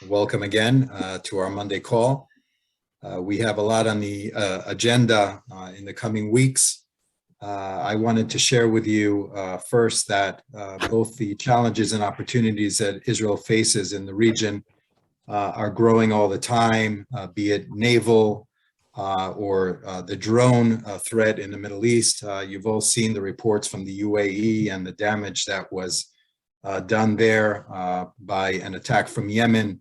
Welcome again to our Monday call. We have a lot on the agenda in the coming weeks. I wanted to share with you first that both the challenges and opportunities that Israel faces in the region are growing all the time, be it naval or the drone threat in the Middle East. You've all seen the reports from the UAE and the damage that was done there by an attack from Yemen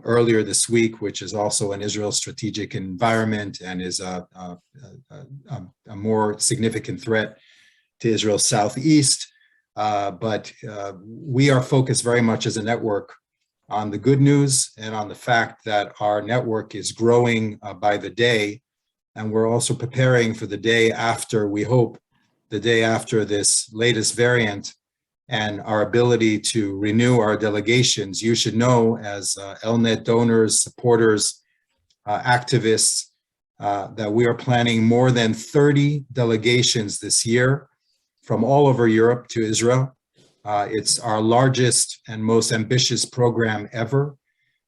earlier this week, which is also an Israel strategic environment and is a more significant threat to Israel's southeast. But we are focused very much as a network on the good news and on the fact that our network is growing by the day. And we're also preparing for the day after, we hope, the day after this latest variant, and our ability to renew our delegations. You should know, as ELNET donors, supporters, activists, that we are planning more than 30 delegations this year from all over Europe to Israel. It's our largest and most ambitious program ever.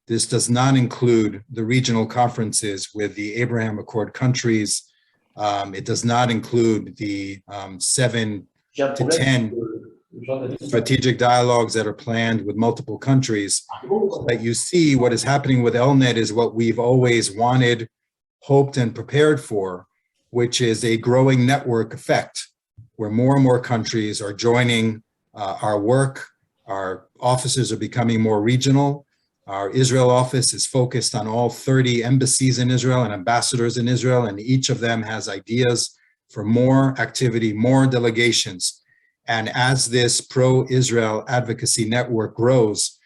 This does not include the regional conferences with the Abraham Accord countries. It does not include the 7 to 10 strategic dialogues that are planned with multiple countries. So that you see what is happening with ELNET is what we've always wanted, hoped, and prepared for, which is a growing network effect, where more and more countries are joining our work. Our offices are becoming more regional. Our Israel office is focused on all 30 embassies in Israel and ambassadors in Israel, and each of them has ideas for more activity, more delegations. And as this pro-Israel advocacy network grows,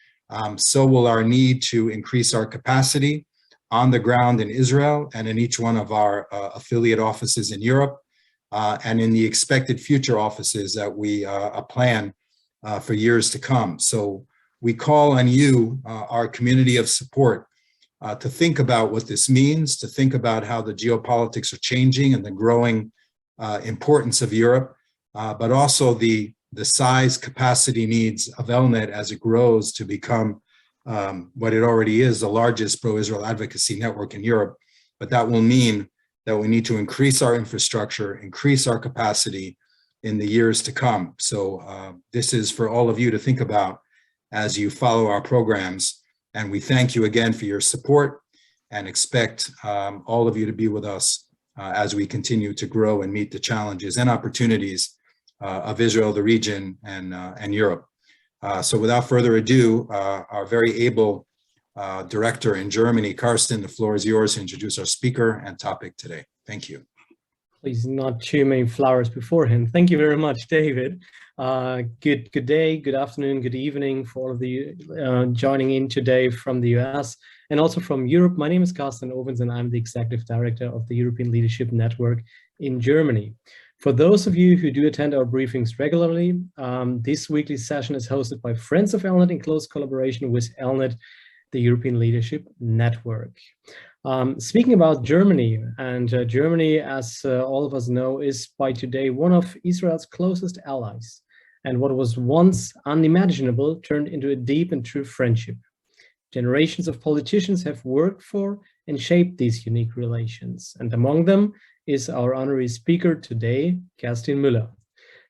so will our need to increase our capacity on the ground in Israel and in each one of our affiliate offices in Europe and in the expected future offices that we plan for years to come. So we call on you, our community of support, to think about what this means, to think about how the geopolitics are changing and the growing importance of Europe, but also the size capacity needs of ELNET as it grows to become what it already is, the largest pro-Israel advocacy network in Europe. But that will mean that we need to increase our infrastructure, increase our capacity in the years to come. So this is for all of you to think about as you follow our programs. And we thank you again for your support and expect all of you to be with us as we continue to grow and meet the challenges and opportunities of Israel, the region, and Europe. So without further ado, our very able director in Germany, Kerstin, the floor is yours to introduce our speaker and topic today. Thank you. Please, not too many flowers beforehand. Thank you very much, David. Good day, good afternoon, good evening for all of you joining in today from the US and also from Europe. My name is Kerstin Müller and I'm the Executive Director of the European Leadership Network in Germany. For those of you who do attend our briefings regularly, this weekly session is hosted by Friends of ELNET in close collaboration with ELNET, the European Leadership Network. Speaking about Germany, and Germany, as all of us know, is by today one of Israel's closest allies. And what was once unimaginable turned into a deep and true friendship. Generations of politicians have worked for and shaped these unique relations. And among them is our honorary speaker today, Kerstin Müller.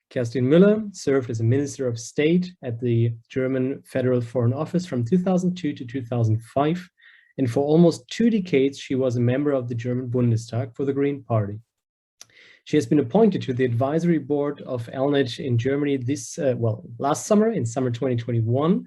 Kerstin Müller served as a Minister of State at the German Federal Foreign Office from 2002 to 2005. And for almost 2 decades, she was a member of the German Bundestag for the Green Party. She has been appointed to the advisory board of ELNET in Germany last summer, in summer 2021.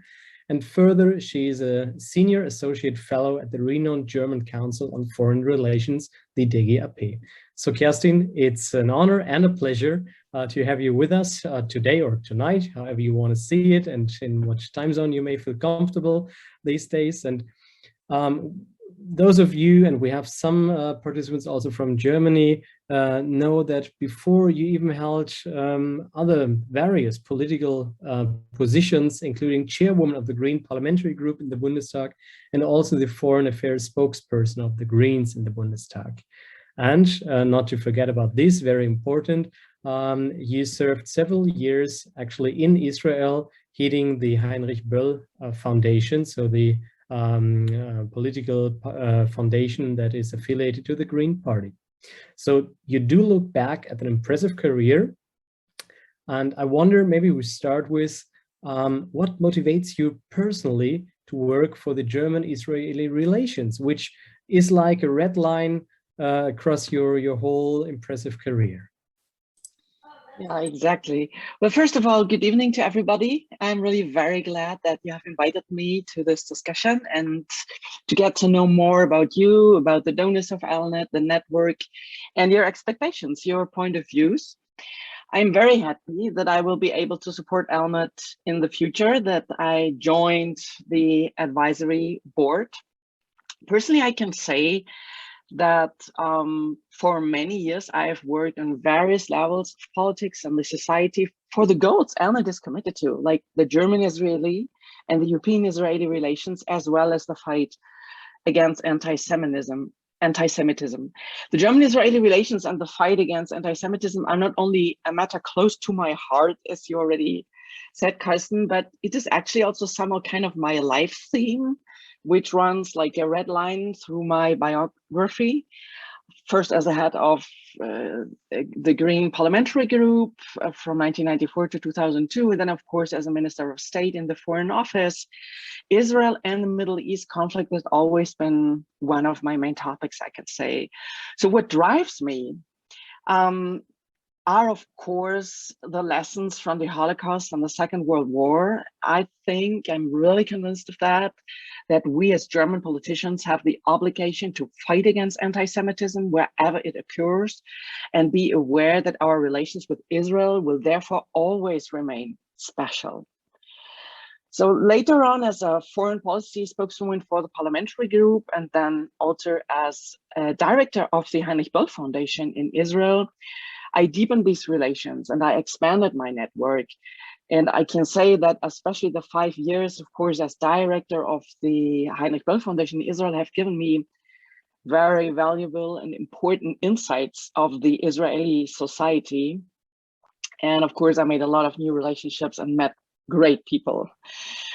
And further, she is a senior associate fellow at the renowned German Council on Foreign Relations, the DGAP. So Kerstin, it's an honor and a pleasure to have you with us today or tonight, however you want to see it, and in what time zone you may feel comfortable these days. And those of you, and we have some participants also from Germany, know that before you even held other various political positions, including chairwoman of the Green Parliamentary Group in the Bundestag, and also the Foreign Affairs spokesperson of the Greens in the Bundestag. And not to forget about this, very important, you served several years actually in Israel, heading the Heinrich Böll Foundation, so the political foundation that is affiliated to the Green Party. So you do look back at an impressive career. And I wonder, maybe we start with what motivates you personally to work for the German-Israeli relations, which is like a red line across your whole impressive career. Yeah, exactly. Well, first of all, good evening to everybody. I'm really very glad that you have invited me to this discussion and to get to know more about you, about the donors of ELNET, the network, and your expectations, your point of views. I'm very happy that I will be able to support ELNET in the future, that I joined the advisory board. Personally, I can say that for many years I have worked on various levels of politics and the society for the goals ELNET is committed to, like the German-Israeli and the European-Israeli relations, as well as the fight against anti-Semitism. The German-Israeli relations and the fight against anti-Semitism are not only a matter close to my heart, as you already said, Kerstin, but it is actually also somehow kind of my life theme, which runs like a red line through my biography. First as a head of the Green Parliamentary Group from 1994 to 2002, and then of course as a Minister of State in the Foreign Office. Israel and the Middle East conflict has always been one of my main topics, I could say. So what drives me are of course the lessons from the Holocaust and the Second World War. I think I'm really convinced of that we as German politicians have the obligation to fight against anti-Semitism wherever it occurs, and be aware that our relations with Israel will therefore always remain special. So later on, as a foreign policy spokeswoman for the parliamentary group, and then also as a director of the Heinrich Böll Foundation in Israel, I deepened these relations and I expanded my network. And I can say that especially the 5 years, of course, as director of the Heinrich Böll Foundation in Israel have given me very valuable and important insights of the Israeli society. And of course, I made a lot of new relationships and met great people.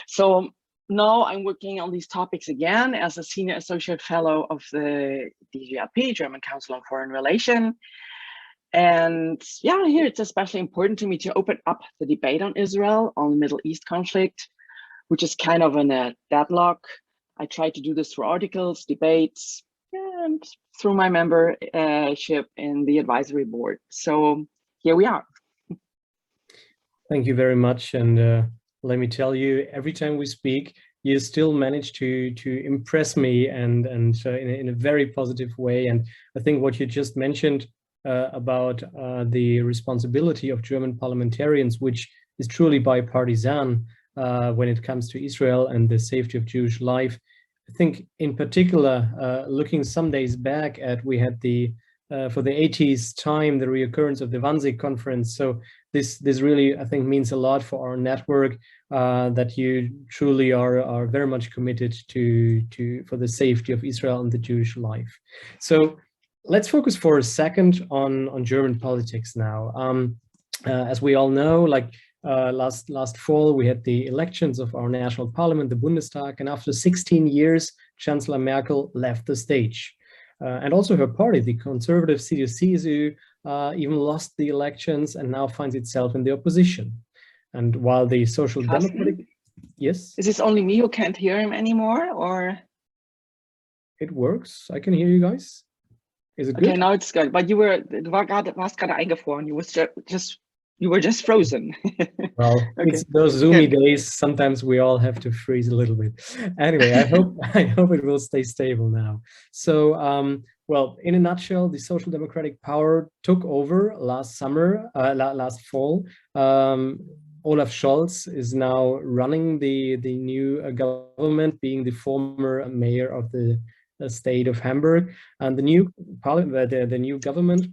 So now I'm working on these topics again as a senior associate fellow of the DGAP, German Council on Foreign Relations. And yeah, here it's especially important to me to open up the debate on Israel, on the Middle East conflict, which is kind of in a deadlock. I try to do this through articles, debates, and through my membership in the advisory board. So here we are. Thank you very much. And let me tell you, every time we speak, you still manage to impress me and in a very positive way. And I think what you just mentioned about the responsibility of German parliamentarians, which is truly bipartisan when it comes to Israel and the safety of Jewish life. I think in particular, looking some days back at, we had the for the 80s time, the reoccurrence of the Wannsee conference. So this really, I think, means a lot for our network, that you truly are very much committed for the safety of Israel and the Jewish life. So let's focus for a second on German politics now. As we all know, like last fall, we had the elections of our national parliament, the Bundestag, and after 16 years, Chancellor Merkel left the stage. And also her party, the conservative CDU, even lost the elections and now finds itself in the opposition. And while the Social Democratic, yes? Is this only me who can't hear him anymore, or? It works, I can hear you guys. Is it good? Okay, now it's good, but du warst gerade eingefroren, you were just frozen. Well, okay. It's those Zoomy days, sometimes we all have to freeze a little bit. Anyway, I hope it will stay stable now. So, well, in a nutshell, the Social Democratic power took over last summer, last fall. Olaf Scholz is now running the new government, being the former mayor of the state of Hamburg, and the new parliament, the new government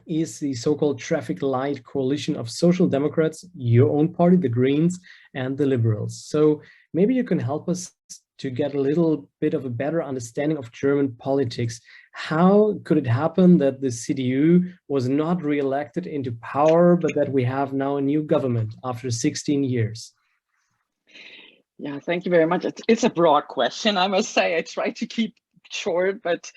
is the so-called traffic light coalition of Social Democrats, your own party, the Greens, and the Liberals. So maybe you can help us to get a little bit of a better understanding of German politics. How could it happen that the CDU was not re-elected into power, but that we have now a new government after 16 years? Yeah, thank you very much. It's a broad question, I must say. I try to keep short, but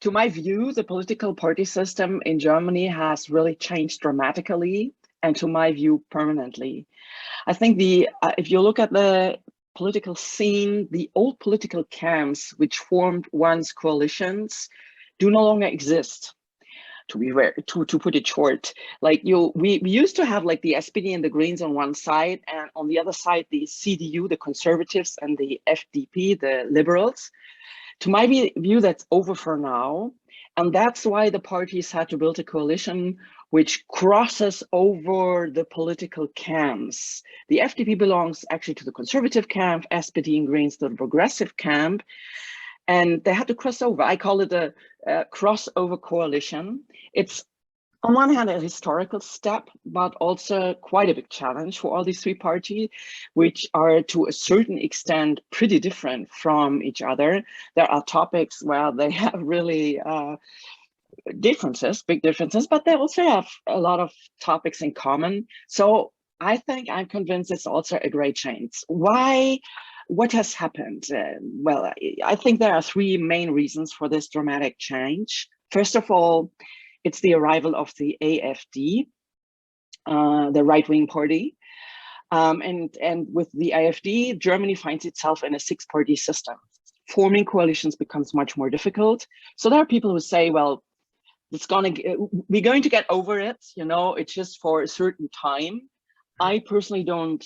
to my view, the political party system in Germany has really changed dramatically, and to my view, permanently. I think if you look at the political scene, the old political camps which formed once coalitions do no longer exist. To put it short, like we used to have like the SPD and the Greens on one side, and on the other side the CDU, the Conservatives, and the FDP, the Liberals. To my view, that's over for now, and that's why the parties had to build a coalition which crosses over the political camps. The FDP belongs actually to the conservative camp, SPD and Greens to the progressive camp, and they had to cross over. I call it a crossover coalition. It's on one hand a historical step, but also quite a big challenge for all these three parties, which are to a certain extent pretty different from each other. There are topics where they have really differences, big differences, but they also have a lot of topics in common. So I think I'm convinced it's also a great change. Why? What has happened? Well, I think there are three main reasons for this dramatic change. First of all, it's the arrival of the AfD, the right-wing party. And with the AfD, Germany finds itself in a six-party system. Forming coalitions becomes much more difficult. So there are people who say, well, we're going to get over it, you know, it's just for a certain time. I personally don't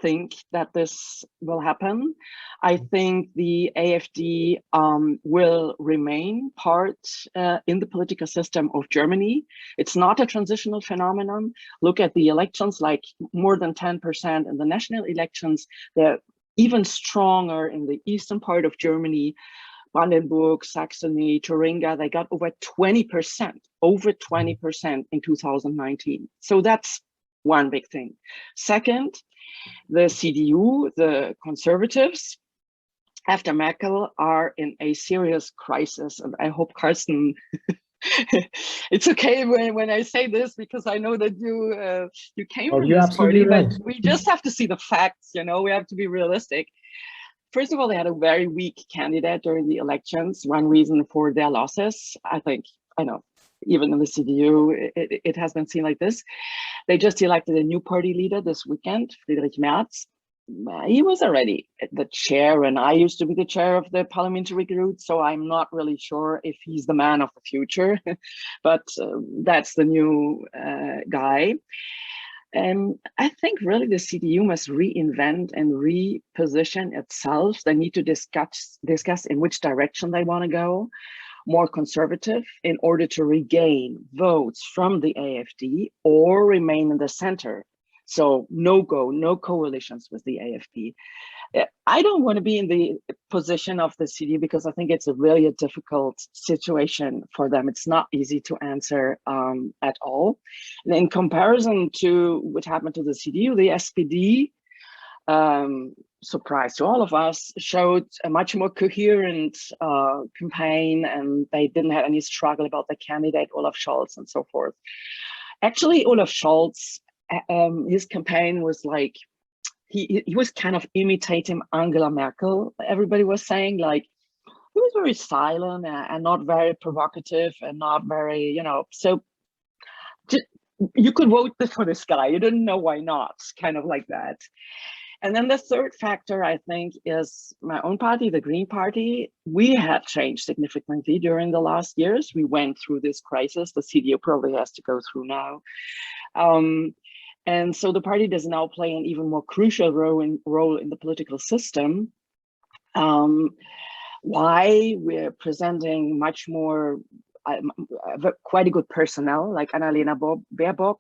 think that this will happen. I think the AfD will remain part in the political system of Germany. It's not a transitional phenomenon. Look at the elections, like more than 10% in the national elections. They're even stronger in the eastern part of Germany. Brandenburg, Saxony, Thuringia, they got over 20% in 2019. So that's one big thing. Second, the CDU, the conservatives, after Merkel, are in a serious crisis. And I hope, Kerstin, it's okay when I say this, because I know that you came from this party, right. but we just have to see the facts, you know, we have to be realistic. First of all, they had a very weak candidate during the elections. One reason for their losses, I know, even in the CDU, it has been seen like this. They just elected a new party leader this weekend, Friedrich Merz. He was already the chair, and I used to be the chair of the parliamentary group, so I'm not really sure if he's the man of the future, but that's the new guy. And I think really the CDU must reinvent and reposition itself. They need to discuss in which direction they want to go, more conservative, in order to regain votes from the AfD or remain in the center. So no coalitions with the AfD. I don't want to be in the position of the CDU because I think it's a really difficult situation for them. It's not easy to answer at all. And in comparison to what happened to the CDU, the SPD, surprise to all of us, showed a much more coherent campaign, and they didn't have any struggle about the candidate, Olaf Scholz, and so forth. Actually, Olaf Scholz, his campaign was like, he was kind of imitating Angela Merkel. Everybody was saying, like, he was very silent and not very provocative and not very, you know, so you could vote for this guy. You didn't know why not, kind of like that. And then the third factor, I think, is my own party, the Green Party. We have changed significantly during the last years. We went through this crisis. The CDU probably has to go through now. And so the party does now play an even more crucial role in the political system. Why? We're presenting much more, quite a good personnel, like Annalena Baerbock,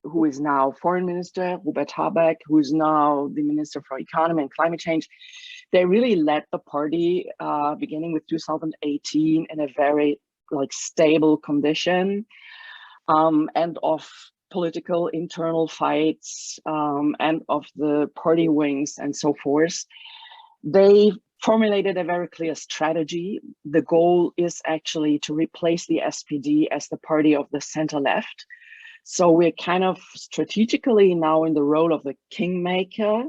who is now foreign minister, Robert Habeck, who is now the minister for economy and climate change. They really led the party beginning with 2018 in a very stable condition, and of political internal fights and of the party wings and so forth. They formulated a very clear strategy. The goal is actually to replace the SPD as the party of the center left. So we're kind of strategically now in the role of the kingmaker,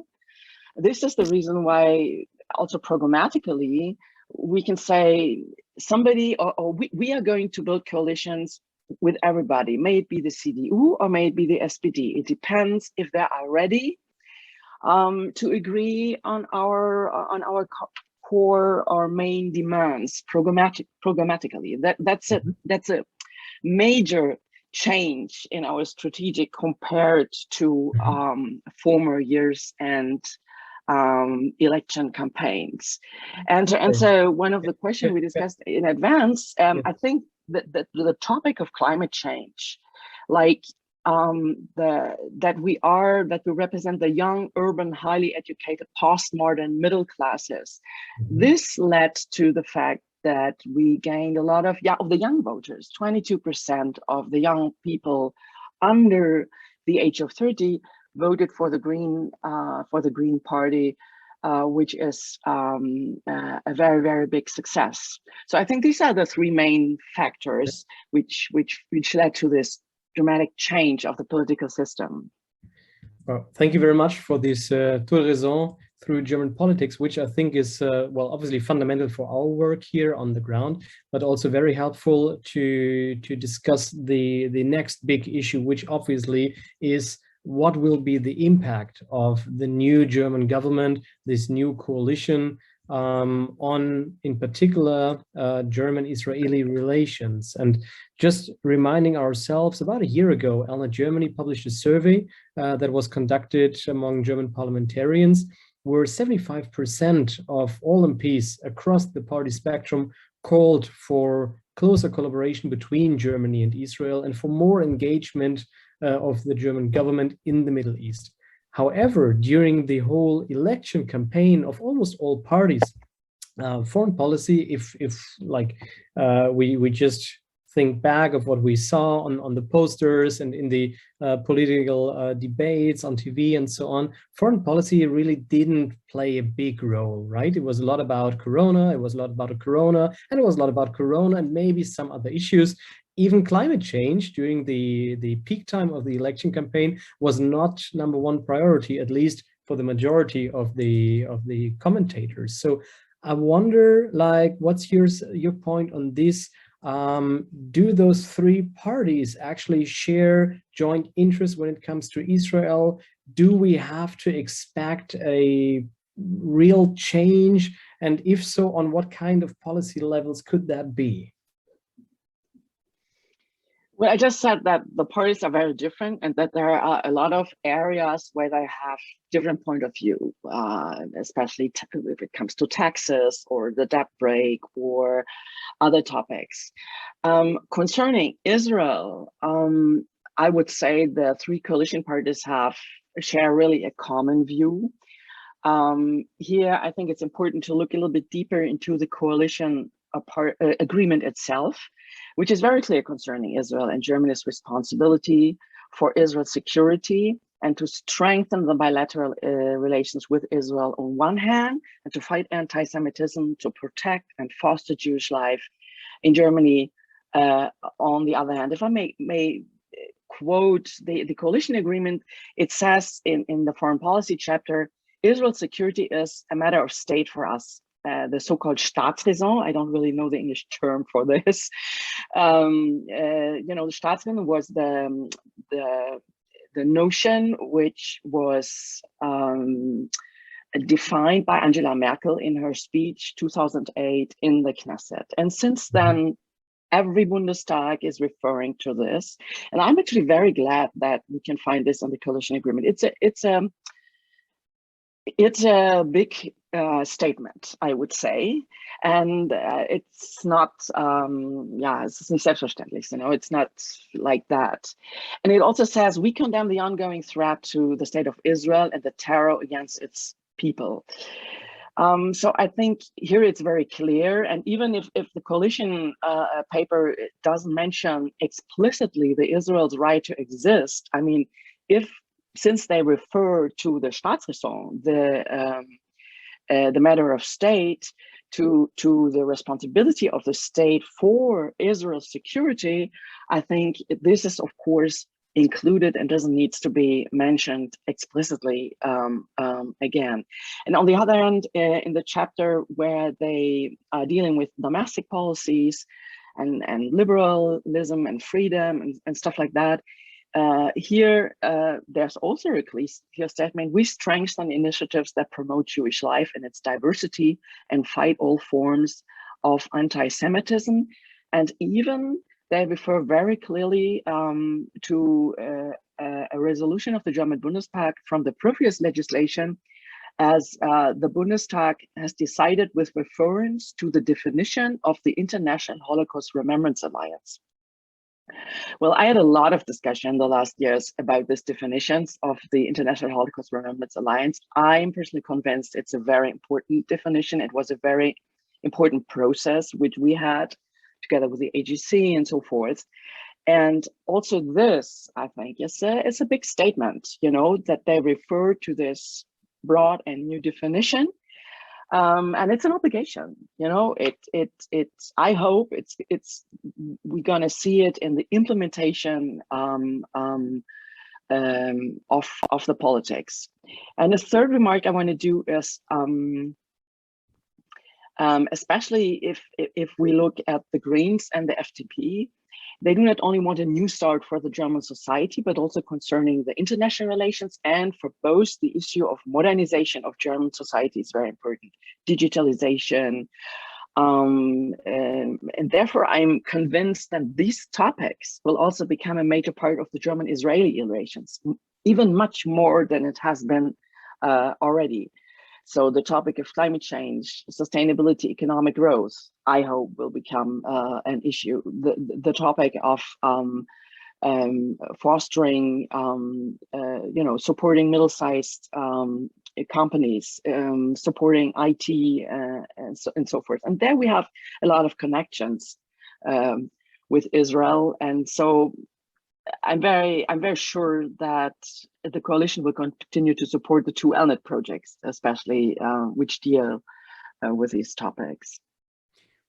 this is the reason why also programmatically we can say somebody or we are going to build coalitions with everybody, may it be the CDU or may it be the SPD. It depends if they are ready to agree on our core or main demands programmatically. That's a major change in our strategic compared to former years and election campaigns. And so one of the questions we discussed in advance, I think that the topic of climate change, like that we represent the young, urban, highly educated, postmodern middle classes. This led to the fact that we gained a lot of the young voters. 22% of the young people under the age of 30 voted for the Green Party, which is a very, very big success. So I think these are the three main factors which led to this dramatic change of the political system. Well, thank you very much for this tour d'horizon through German politics, which I think is, well, obviously fundamental for our work here on the ground, but also very helpful to discuss the next big issue, which obviously is what will be the impact of the new German government, this new coalition, on, in particular, German-Israeli relations. And just reminding ourselves, about a year ago, ELNET-Germany published a survey that was conducted among German parliamentarians, where 75% of all MPs across the party spectrum called for closer collaboration between Germany and Israel and for more engagement of the German government in the Middle East. However, during the whole election campaign of almost all parties, foreign policy, if we just think back of what we saw on the posters and in the political debates on TV and so on, foreign policy really didn't play a big role, right? It was a lot about Corona, and it was a lot about Corona and maybe some other issues. Even climate change during the peak time of the election campaign was not #1 priority, at least for the majority of the commentators. So I wonder, like, what's your point on this? Do those three parties actually share joint interests when it comes to Israel? Do we have to expect a real change? And if so, on what kind of policy levels could that be? Well, I just said that the parties are very different and that there are a lot of areas where they have different point of view, especially if it comes to taxes or the debt break or other topics. Concerning Israel, I would say the three coalition parties share really a common view. Here, I think it's important to look a little bit deeper into the coalition agreement itself, which is very clear concerning Israel and Germany's responsibility for Israel's security and to strengthen the bilateral relations with Israel on one hand, and to fight anti-Semitism, to protect and foster Jewish life in Germany on the other hand. If I may quote the coalition agreement, it says in the foreign policy chapter, Israel's security is a matter of state for us. The so-called Staatsräson, I don't really know the English term for this. The Staatsräson was the notion which was defined by Angela Merkel in her speech 2008 in the Knesset. And since then, every Bundestag is referring to this. And I'm actually very glad that we can find this on the coalition agreement. It's a big statement, I would say, and it's not, it's nicht selbstverständlich, it's not like that. And it also says, we condemn the ongoing threat to the state of Israel and the terror against its people. So I think here it's very clear, and even if the coalition paper doesn't mention explicitly the Israel's right to exist, I mean, since they refer to the Staatsräson, the matter of state, to the responsibility of the state for Israel's security, I think this is, of course, included and doesn't need to be mentioned explicitly again. And on the other hand, in the chapter where they are dealing with domestic policies and liberalism and freedom and stuff like that, here there's also a clear statement: we strengthen initiatives that promote Jewish life and its diversity and fight all forms of anti-Semitism. And even they refer very clearly to a resolution of the German Bundestag from the previous legislation, as the Bundestag has decided with reference to the definition of the International Holocaust Remembrance Alliance. Well, I had a lot of discussion the last years about these definitions of the International Holocaust Remembrance Alliance. I'm personally convinced it's a very important definition. It was a very important process which we had together with the AGC and so forth. And also this, I think, is a big statement, you know, that they refer to this broad and new definition. And it's an obligation, you know. I hope we're gonna see it in the implementation of the politics. And the third remark I want to do is, especially if we look at the Greens and the FDP, they do not only want a new start for the German society, but also concerning the international relations, and for both the issue of modernization of German society is very important, digitalization. And therefore, I'm convinced that these topics will also become a major part of the German-Israeli relations, even much more than it has been already. So the topic of climate change, sustainability, economic growth, I hope will become an issue. The topic of fostering, you know, supporting middle-sized companies, supporting IT and so forth. And there we have a lot of connections with Israel. And so I'm very sure that the coalition will continue to support the two ELNET projects, especially which deal with these topics.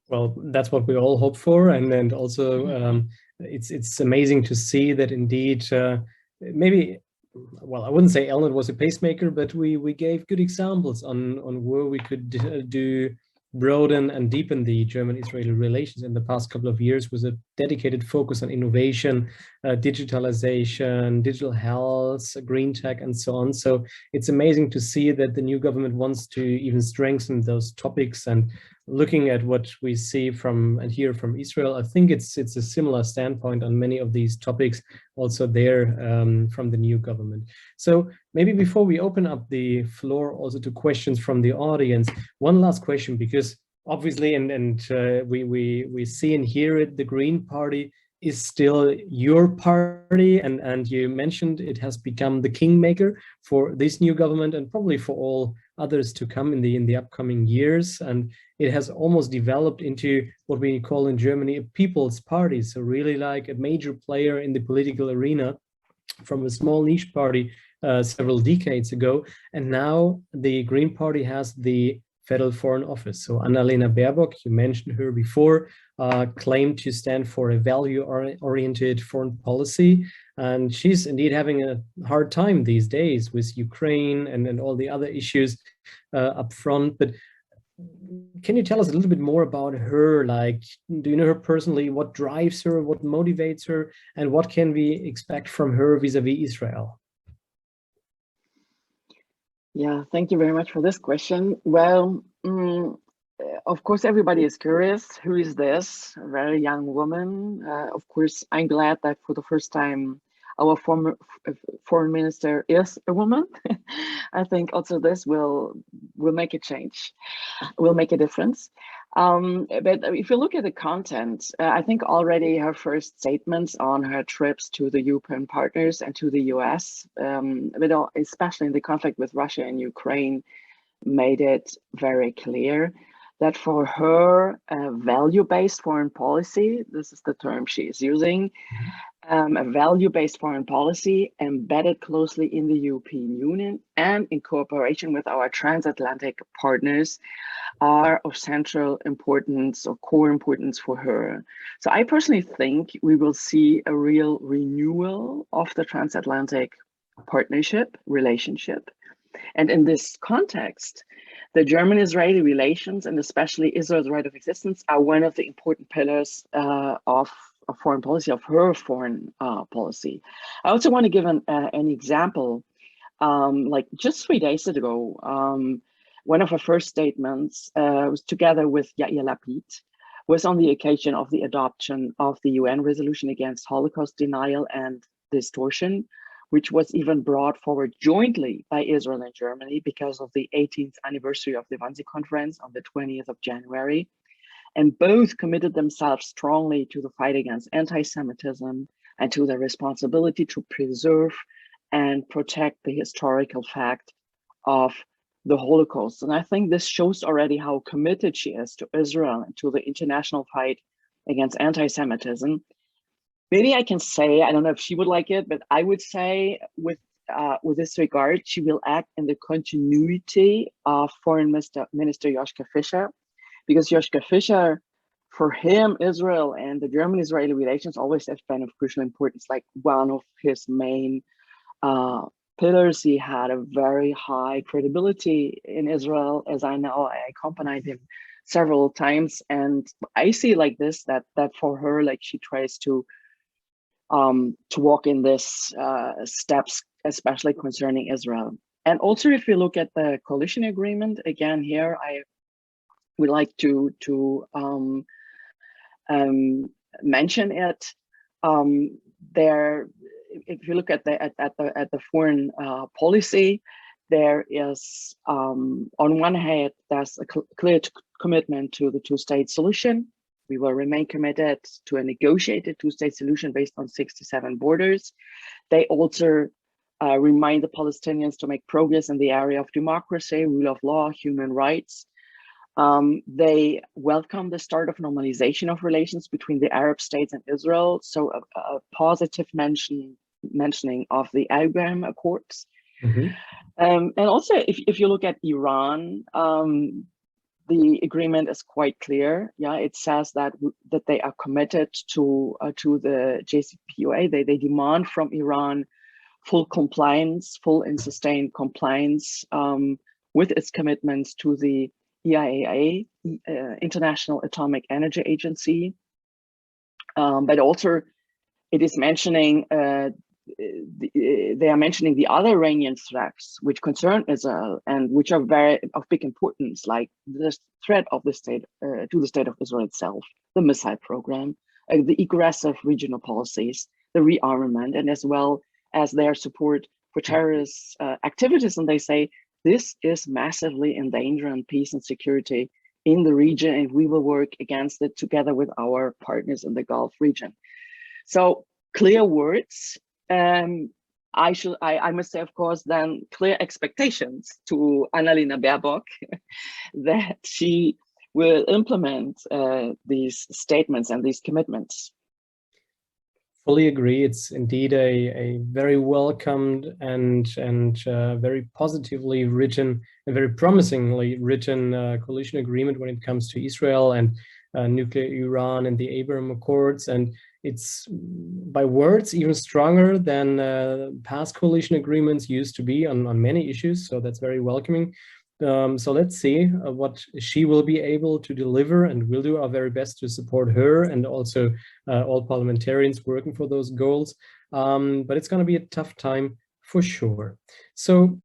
Well, that's what we all hope for, and also it's amazing to see that indeed maybe, well, I wouldn't say ELNET was a pacemaker, but we gave good examples on where we could do broaden and deepen the German-Israeli relations in the past couple of years, with a dedicated focus on innovation, digitalization, digital health, green tech, and so on. So it's amazing to see that the new government wants to even strengthen those topics. And looking at what we see from and hear from Israel, I think it's a similar standpoint on many of these topics also there from the new government. So maybe before we open up the floor also to questions from the audience, one last question, because obviously, and we see and hear it, the Green Party is still your party, and you mentioned it has become the kingmaker for this new government and probably for all others to come in the upcoming years. And it has almost developed into what we call in Germany a people's party, so really like a major player in the political arena, from a small niche party several decades ago. And now the Green Party has the Federal Foreign Office. So Annalena Baerbock, you mentioned her before, claimed to stand for a value-oriented foreign policy. And she's indeed having a hard time these days with Ukraine and all the other issues up front. But can you tell us a little bit more about her? Like, do you know her personally? What drives her? What motivates her? And what can we expect from her vis-a-vis Israel? Yeah, thank you very much for this question. Well, of course, everybody is curious. Who is this? A very young woman. Of course, I'm glad that for the first time, our former foreign minister is a woman. I think also this will make a change, will make a difference. But if you look at the content, I think already her first statements on her trips to the European partners and to the US, especially in the conflict with Russia and Ukraine, made it very clear that for her, value-based foreign policy, this is the term she is using, a value-based foreign policy embedded closely in the European Union and in cooperation with our transatlantic partners are of central importance or core importance for her. So I personally think we will see a real renewal of the transatlantic partnership relationship. And in this context, the German-Israeli relations and especially Israel's right of existence are one of the important pillars of foreign policy, of her foreign policy. I also want to give an example. Like just 3 days ago, one of her first statements was together with Yair Lapid, was on the occasion of the adoption of the UN resolution against Holocaust denial and distortion, which was even brought forward jointly by Israel and Germany because of the 18th anniversary of the Wannsee Conference on the 20th of January. And both committed themselves strongly to the fight against anti-Semitism and to their responsibility to preserve and protect the historical fact of the Holocaust. And I think this shows already how committed she is to Israel and to the international fight against anti-Semitism. Maybe I can say, I don't know if she would like it, but I would say with this regard, she will act in the continuity of Foreign Minister Joschka Fischer, because Joschka Fischer, for him, Israel and the German-Israeli relations always have been of crucial importance, like one of his main pillars. He had a very high credibility in Israel, as I know. I accompanied him several times, and I see like this, that for her, like she tries to walk in this steps, especially concerning Israel. And also, if you look at the coalition agreement, again, here I would like to mention it. There, if you look at the foreign policy, there is on one hand, there's a clear commitment to the two-state solution. We will remain committed to a negotiated two-state solution based on 67 borders. They also remind the Palestinians to make progress in the area of democracy, rule of law, human rights. They welcome the start of normalization of relations between the Arab states and Israel. So a positive mentioning of the Abraham Accords. Mm-hmm. And also, if you look at Iran, the agreement is quite clear. Yeah, it says that they are committed to the JCPOA. They demand from Iran full compliance, full and sustained compliance with its commitments to the IAEA, International Atomic Energy Agency. But also, it is mentioning they are mentioning the other Iranian threats which concern Israel and which are very of big importance, like the threat of the state to the state of Israel itself, the missile program, the aggressive regional policies, the rearmament, and as well as their support for terrorist activities. And they say this is massively endangering peace and security in the region, and we will work against it together with our partners in the Gulf region. So clear words. I must say, of course, then clear expectations to Annalena Baerbock that she will implement these statements and these commitments. Fully agree. It's indeed a very welcomed and very positively written and very promisingly written coalition agreement when it comes to Israel and nuclear Iran and the Abraham Accords. And it's by words even stronger than past coalition agreements used to be on many issues. So that's very welcoming. So let's see what she will be able to deliver, and we'll do our very best to support her and also all parliamentarians working for those goals. But it's going to be a tough time for sure. So